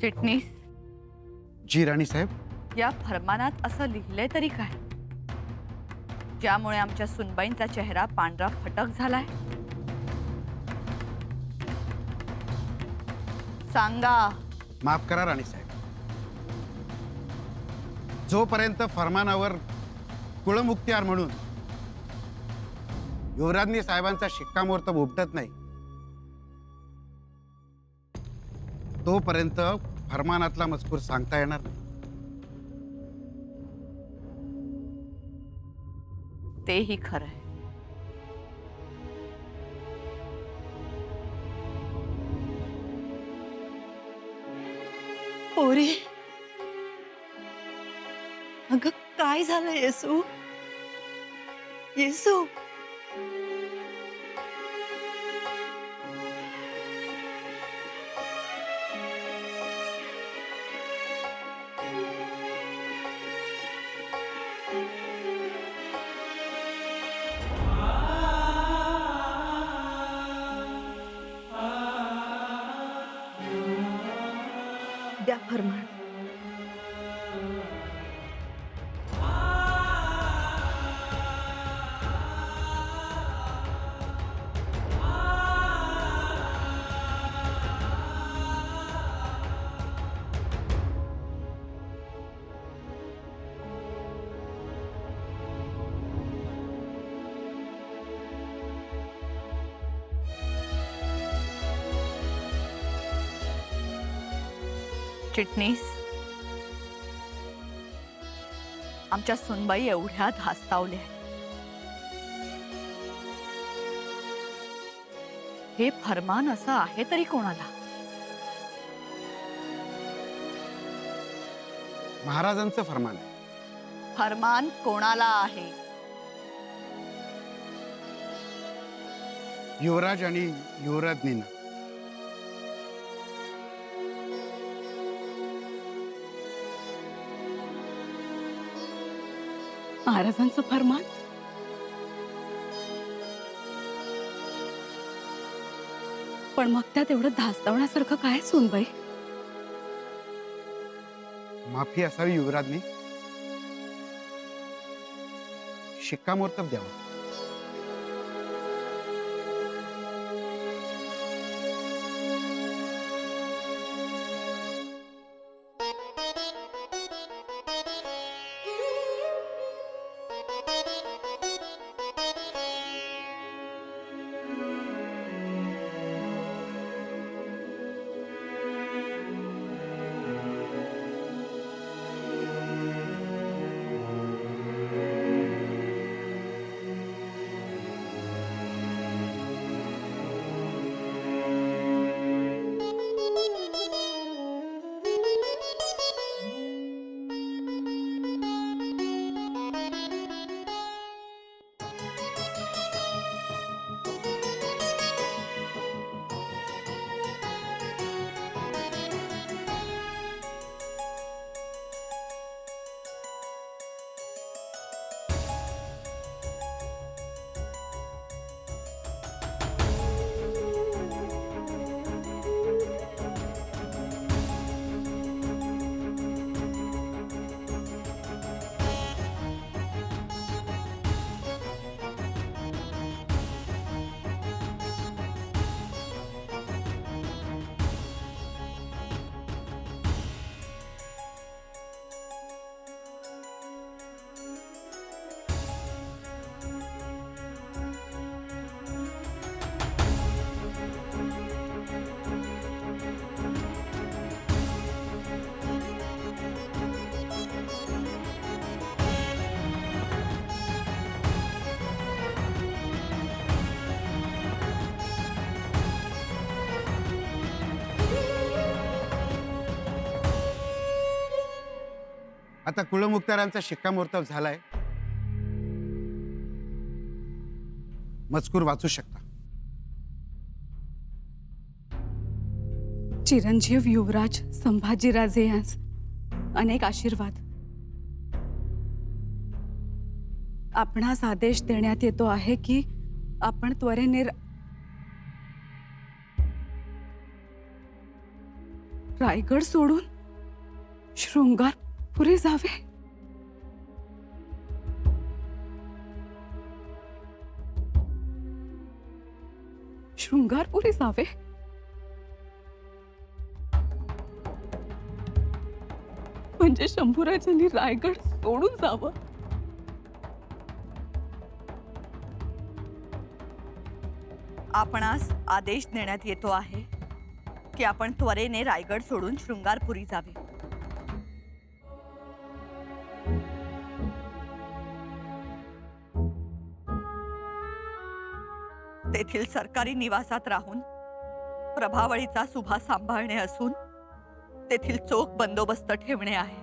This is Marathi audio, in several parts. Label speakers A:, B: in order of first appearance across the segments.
A: चिटणीस,
B: जी राणी साहेब.
A: या फरमानात असं लिहिलंय तरी काय, ज्यामुळे आमच्या सुनबाईंचा चेहरा पांढरा फटक झालाय? सांगा.
B: माफ करा राणी साहेब. जोपर्यंत फरमानावर कुळमुक्त्यार म्हणून युवराज्ञी साहेबांचा शिक्कामोर्तब उमटत नाही, तोपर्यंत फरमानातला मजकूर सांगता येणार नाही.
A: तेही खरंय.
C: पोरी, अगं काय झालं येसू? येसू, द्या फरमान.
A: चिटणीस, आमच्या सुनबाई एवढ्या धास्तावल्या. हे फरमान असं आहे तरी कोणाला?
B: महाराजांचं फरमान आहे.
A: फरमान कोणाला आहे?
B: युवराज आणि युवराज्ञींना.
C: महाराजांचं फरमान? पण मग त्यात एवढं धास्तावण्यासारखं काय सुनबाई?
B: माफी असावी युवराज्ञी. शिक्कामोर्तब द्यावा. आता कुळमुक्तारांचा शिक्कामोर्तब झालाय. मजकूर वाचू शकता.
C: चिरंजीव युवराज संभाजीराजे यांस अनेक आशीर्वाद. आपणास आदेश देण्यात येतो आहे की आपण त्वरेने रायगड सोडून शृंगारपुरी जावे? शृंगारपुरी जावे? म्हणजे शंभूराजांनी रायगड सोडून जावं?
A: आपणास आदेश देण्यात येतो आहे की आपण त्वरेने रायगड सोडून शृंगारपुरी जावे. तेथील सरकारी निवासात राहून प्रभावळीचा सुभा सांभाळणे असून तेथील चोख बंदोबस्त ठेवणे आहे.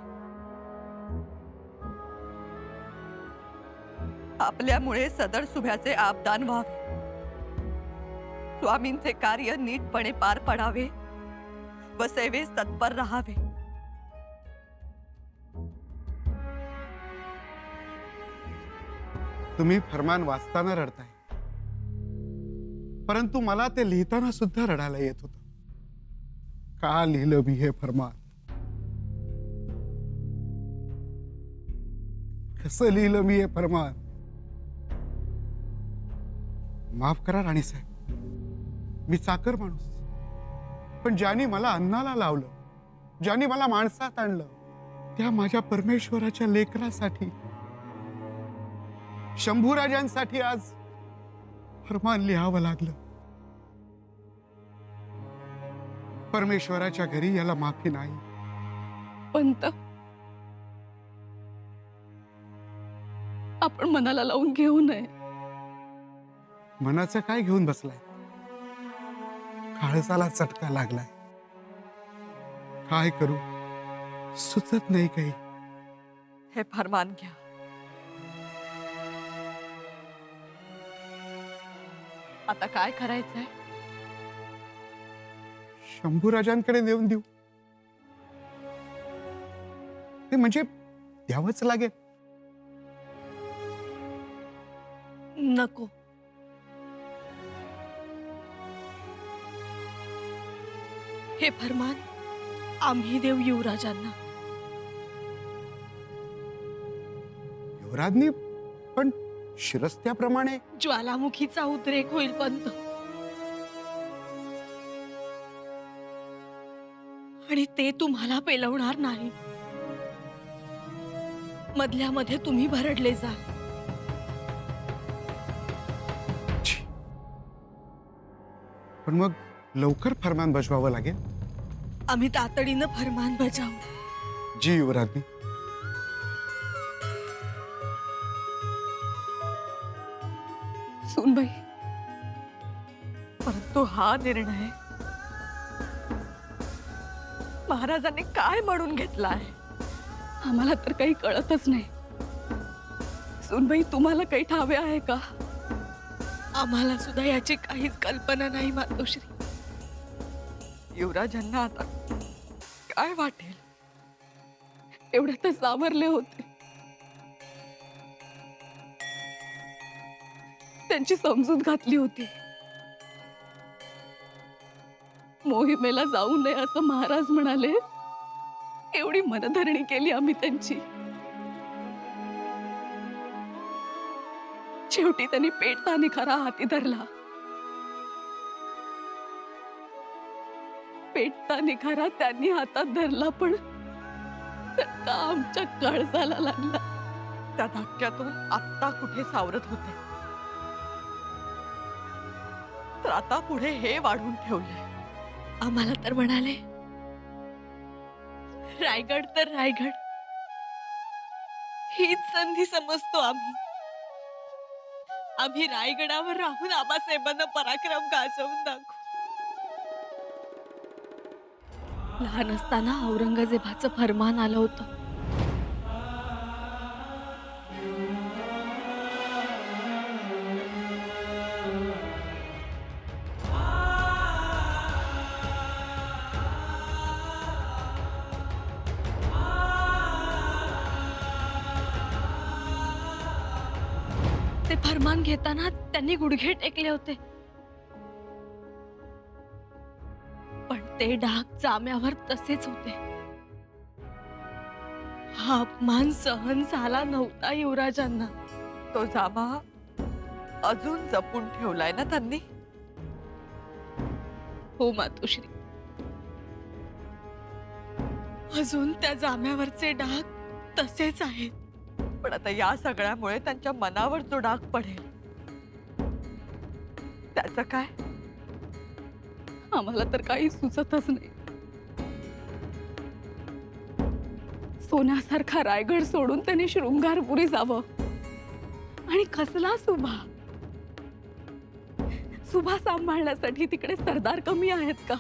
A: आपल्यामुळे सदर सुभ्याचे आबदान व्हावे, स्वामींचे कार्य नीटपणे पार पडावे व सेवेस तत्पर राहावे.
B: तुम्ही फरमान वाचताना रडताय, परंतु मला ते लिहिताना सुद्धा रडायला येत होतं. का लिहिलं मी हे फरमान? कसं लिहिलं मी हे फरमान? माफ करा राणीसाहेब, मी चाकर माणूस, पण ज्यांनी मला अन्नाला लावलं, ज्यांनी मला माणसात आणलं, त्या माझ्या परमेश्वराच्या लेकरासाठी, शंभूराजांसाठी आज फरमान लिहावं लागलं. परमेश्वराच्या घरी याला माफी नाही.
C: पंत, आपण मनाला लावून घेऊ नये.
B: मनाचं काय घेऊन बसलाय? काळजाला चटका लागलाय. काय करू सुचत नाही काही.
A: हे फरमान घ्या. आता काय करायचंय?
B: शंभूराजांकडे देऊन देऊ. ते म्हणजे द्यावंच लागेल.
D: नको. हे फरमान आम्ही देऊ युवराजांना.
B: युवराजनी पण शिरस्त्याप्रमाणे
D: ज्वालामुखीचा उद्रेक होईल पंत, आणि ते तुम्हाला पेलवणार नाही. मधल्या मध्ये तुम्ही भरडले जाल.
B: छी. पण मग लवकर फरमान बजवावं लागेल.
D: आम्ही तातडीनं फरमान बजावू.
B: जी युवराजनी.
C: सुनबाई,
A: परंतु हा निर्णय महाराजांनी काय म्हणून घेतला आहे?
C: आम्हाला तर काही कळतच नाही. सुनबाई, तुम्हाला काही ठावे आहे का?
D: आम्हाला सुद्धा याची काहीच कल्पना नाही मातोश्री.
A: युवराजांना आता काय वाटेल?
C: एवढे तर सावरले होते. त्यांची समजूत घातली होती. मोहिमेला जाऊ नये असं महाराज म्हणाले. एवढी मनधरणी केली आम्ही त्यांची. शेवटी त्यांनी पेटता निखारा हाती धरला. पेटता निखारा त्यांनी हातात धरला, पण चटका आमच्या काळजाला लागला.
A: त्या धक्क्यातून आत्ता कुठे सावरत होते, तर आता पुढे हे वाढून ठेवले.
D: आम्हाला तर म्हणाले, रायगड तर रायगड, हीच संधी समजतो आम्ही. आम्ही रायगडावर राहून आबासाहेबांना पराक्रम गाजवून दाखवू. लहान असताना औरंगजेबाचं फरमान आलं होतं. ते फरमान घेताना त्यांनी गुडघे टेकले होते, पण ते डाग जाम्यावर तसेच होते. हा अपमान सहन झाला नव्हता युवराजांना.
A: तो जामा अजून जपून ठेवलाय ना त्यांनी.
D: हो मातोश्री, अजून त्या जाम्यावरचे डाग तसेच आहेत.
A: पण आता या सगळ्यामुळे त्यांच्या मनावर जो डाग पडेल त्याचं काय?
C: आम्हाला तर काही सुचतच नाही. सोन्यासारखा रायगड सोडून त्यांनी शृंगारपुरी जावं. आणि कसला सुभा? सुभा सांभाळण्यासाठी तिकडे सरदार कमी आहेत का?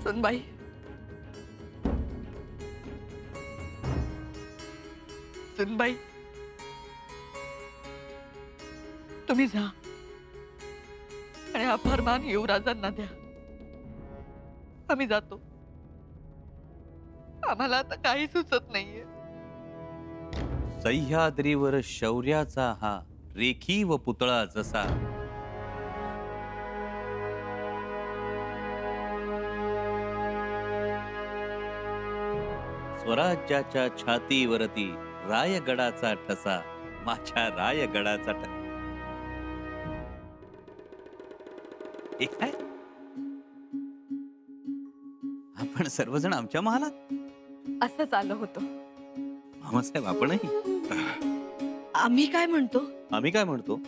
A: सुनबाई, सुनबाई, तुम्ही जा आणि हा फरमान युवराजांना द्या. आम्ही जातो. आम्हाला आता काही सुचत नाहीये.
E: सह्याद्रीवर शौर्याचा हा रेखी व पुतळा जसा, स्वराज्याच्या छातीवरती रायगडाचा ठसा, माझ्या रायगडाचा ठसा. एक आहे, आपण सर्वजण आमच्या महालात.
A: असंच आलं होतं.
E: मामासाहेब आपणही.
D: आम्ही काय म्हणतो?
E: आम्ही काय म्हणतो,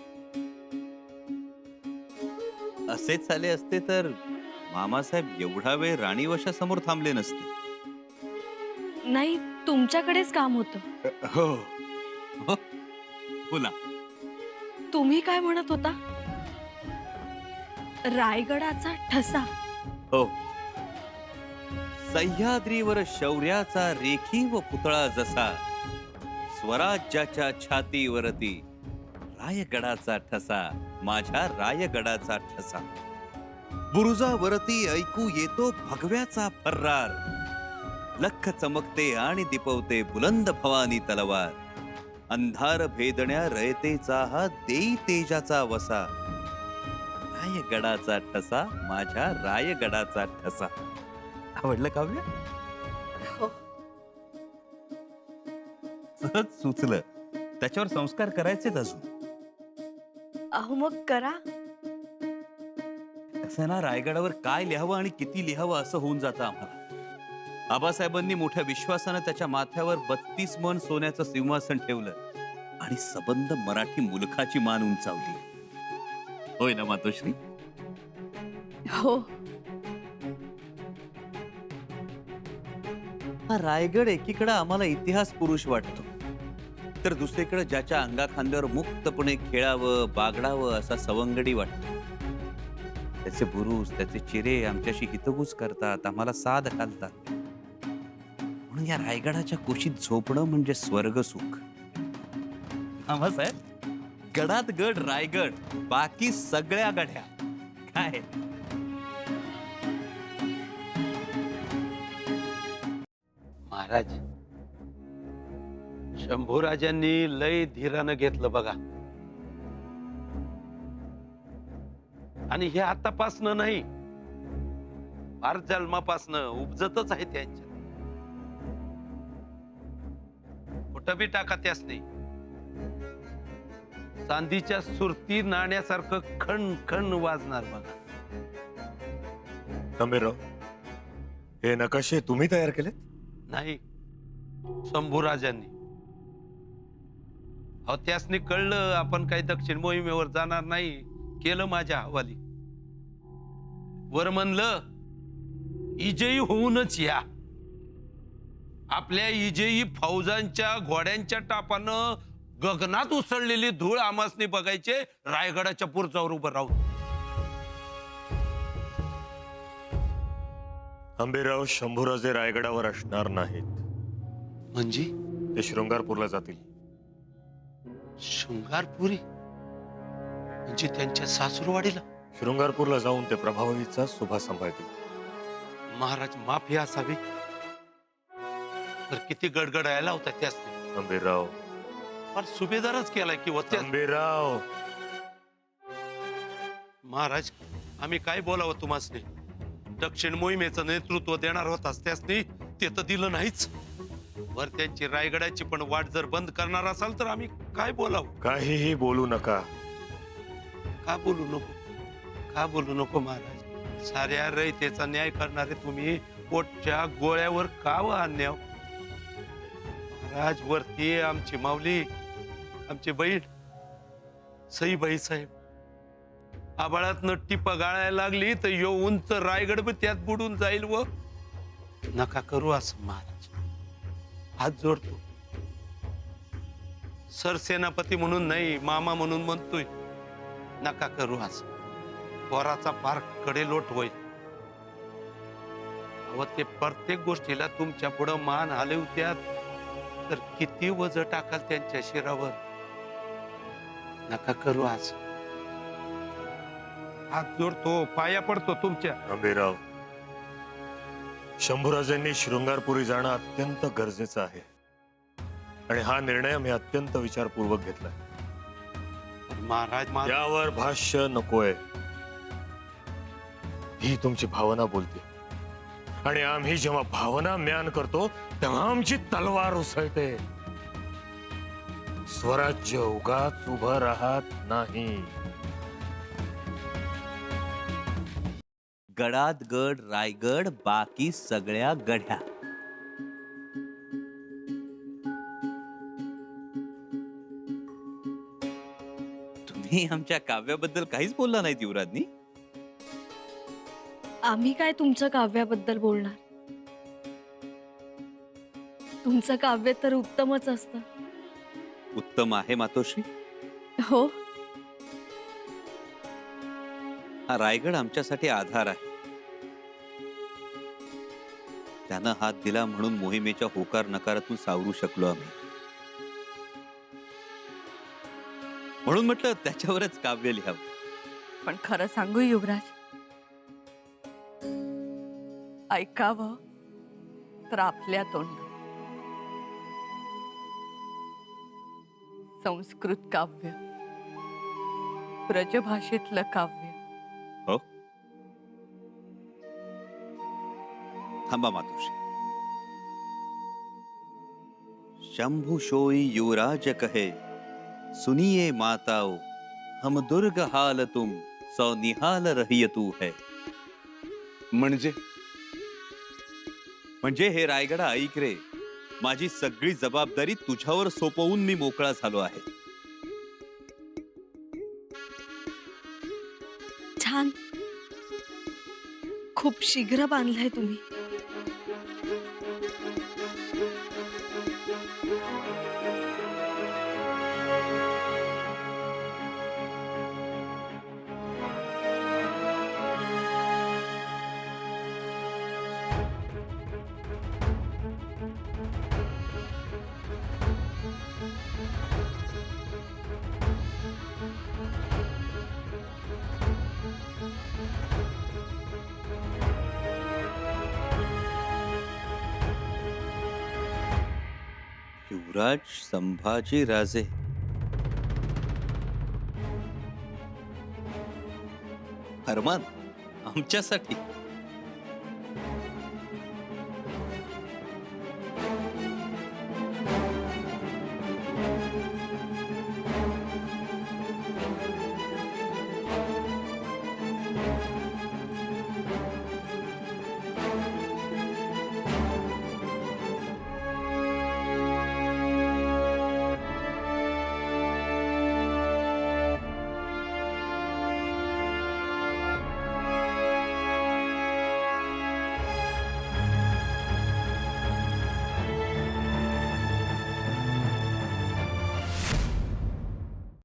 E: असेच झाले असते तर मामासाहेब एवढा वेळ राणीवशासमोर थांबले नसते.
D: नाही, तुमच्याकडेच काम होतं.
E: हो हो, बोला.
D: तुम्ही काय म्हणत होता? रायगडाचा ठसा.
E: हो, सह्याद्रीवर शौर्याचा रेखी व पुतळा जसा, स्वराज्याच्या छातीवरती रायगडाचा ठसा, माझ्या रायगडाचा ठसा. बुरुजावरती ऐकू येतो भगव्याचा फर्रार, लख चमकते आणि दिपवते बुलंद भवानी तलवार. अंधार भेदण्या रयतेचा हा देई तेजाचा वसा, रायगडाचा ठसा, माझ्या रायगडाचा ठसा. आवडलं काव्य?
A: हो.
E: सहज सुचलं. त्याच्यावर संस्कार करायचेत अजून.
D: अहो मग करा.
E: कसं ना, रायगडावर काय लिहावं आणि किती लिहावं असं होऊन जातं आम्हाला. आबासाहेबांनी मोठ्या विश्वासानं त्याच्या माथ्यावर 32 मन सोन्याचं सिंहासन ठेवलं आणि सबंध मराठी मुलखाची मान उंचावली. होय ना मातोश्री?
D: हो.
E: हा रायगड एकीकडे आम्हाला इतिहास पुरुष वाटतो, तर दुसरीकडे ज्याच्या अंगाखांद्यावर मुक्तपणे खेळावं बागडावं असा सवंगडी वाटतो. त्याचे बुरुज, त्याचे चिरे आमच्याशी हितगुज करतात, आम्हाला साद घालतात. म्हणून या रायगडाच्या कुशीत झोपणं म्हणजे स्वर्ग सुख. साहेब, गडात गड रायगड, बाकी सगळ्या गड्या काय.
F: महाराज, शंभूराजांनी लय धीरानं घेतलं बघा. आणि हे आतापासनं नाही, फार जन्मापासनं उपजतच आहे त्यांच्या. कुठं बी टाका त्यासनी, चांदीच्या सुरती नाण्यासारखं खण खण वाजणार बघा.
G: गंभीरराव, हे नकाशे तुम्ही तयार केलेत?
F: नाही, शंभूराजांनी. अहो, त्यासनी कळलं आपण काही दक्षिण मोहिमेवर जाणार नाही, केलं माझ्या हवाली. वर म्हणलं इजयी होऊनच या. आपल्या इजयी फौजांच्या घोड्यांच्या टापानं गगनात उसळलेली धूळ आमासनी बघायचे, रायगडाच्या पुरचावर उभं राहून.
G: गंभीरराव, शंभूराजे रायगडावर असणार नाहीत.
F: म्हणजे
G: ते शृंगारपूरला जातील.
F: शृंगारपुरी म्हणजे त्यांच्या सासूरवाडीला?
G: शृंगारपूरला जाऊन ते प्रभावतीचा सुभा सांभाळतील.
F: महाराज, माफी असावी, तर किती गडगडायला होता त्यास.
G: गंभीरराव,
F: फार सुभेदारच केलाय की होत्या.
G: गंभीरराव,
F: महाराज, आम्ही काय बोलावं तुम्हासनी? दक्षिण मोहिमेचं नेतृत्व देणार होतास त्यासनी ते तर दिलं नाहीच. वर त्यांची रायगडाची पण वाट जर बंद करणार असाल तर आम्ही काय बोलावं?
G: काहीही बोलू नका.
F: का बोलू नको? का बोलू नको महाराज? साऱ्या रयतेचा न्याय करणारे तुम्ही पोटच्या गोळ्यावर का व अन्याय? महाराज वरती आमची माऊली, आमची बहीण सईबाई साहेब आबाळात टिपा गाळायला लागली तर यो उंच रायगड बी त्यात बुडून जाईल. व नका करू असं महाराज, हात जोडतो. सरसेनापती म्हणून नाही, मामा म्हणून म्हणतोय, नका करू असं. पोराचा पार कडेलोट होईल. अहो ते प्रत्येक गोष्टीला तुमच्या पुढं मान हलवत्यात तर किती वज टाकाल त्यांच्या शिरावर. नका करू असं. हात जोडतो, पाया पडतो तुमच्या.
G: आंबेराव, शंभूराजांनी शृंगारपुरी जाणं अत्यंत गरजेचं आहे आणि हा निर्णय मी अत्यंत विचारपूर्वक घेतलाय.
F: महाराज
G: यावर भाष्य नकोय. ही तुमची भावना बोलते आणि आम्ही जेव्हा भावना म्यान करतो तेव्हा आमची तलवार उसळते. स्वराज्य उगाच उभं राहत नाही.
E: गडात गड रायगड, बाकी सगळ्या गढ्या. तुम्ही आमच्या काव्याबद्दल काहीच बोलला नाहीत युवराजनी.
D: आम्ही काय तुमच्या काव्याबद्दल बोलणार? तुमचं काव्य तर उत्तमच असतं.
E: उत्तम आहे मातोश्री.
D: हो,
E: हा रायगड आमच्यासाठी आधार आहे. त्यानं हात दिला म्हणून मोहिमेच्या होकार नकारातून सावरू शकलो आम्ही. म्हणून म्हटलं त्याच्यावरच काव्य लिहावं.
A: पण खरं सांगू युवराज, ऐकावं तर आपल्या तोंड संस्कृत काव्य, ब्रजभाषेतलं काव्य.
E: हो, थांबा मातोश्री. शंभु सोई युवराज कहे, सुनिए माताओ, हम दुर्ग हाल तुम सौ निहाल रहिय तू है. म्हणजे हे रायगडा ऐक रे, माझी सगळी जबाबदारी तुझ्यावर सोपवून मी मोकळा झालो आहे.
D: छान. खूप शीघ्र बांधलाय तुम्ही.
E: युवराज संभाजी राजे. फरमान आमच्यासाठी.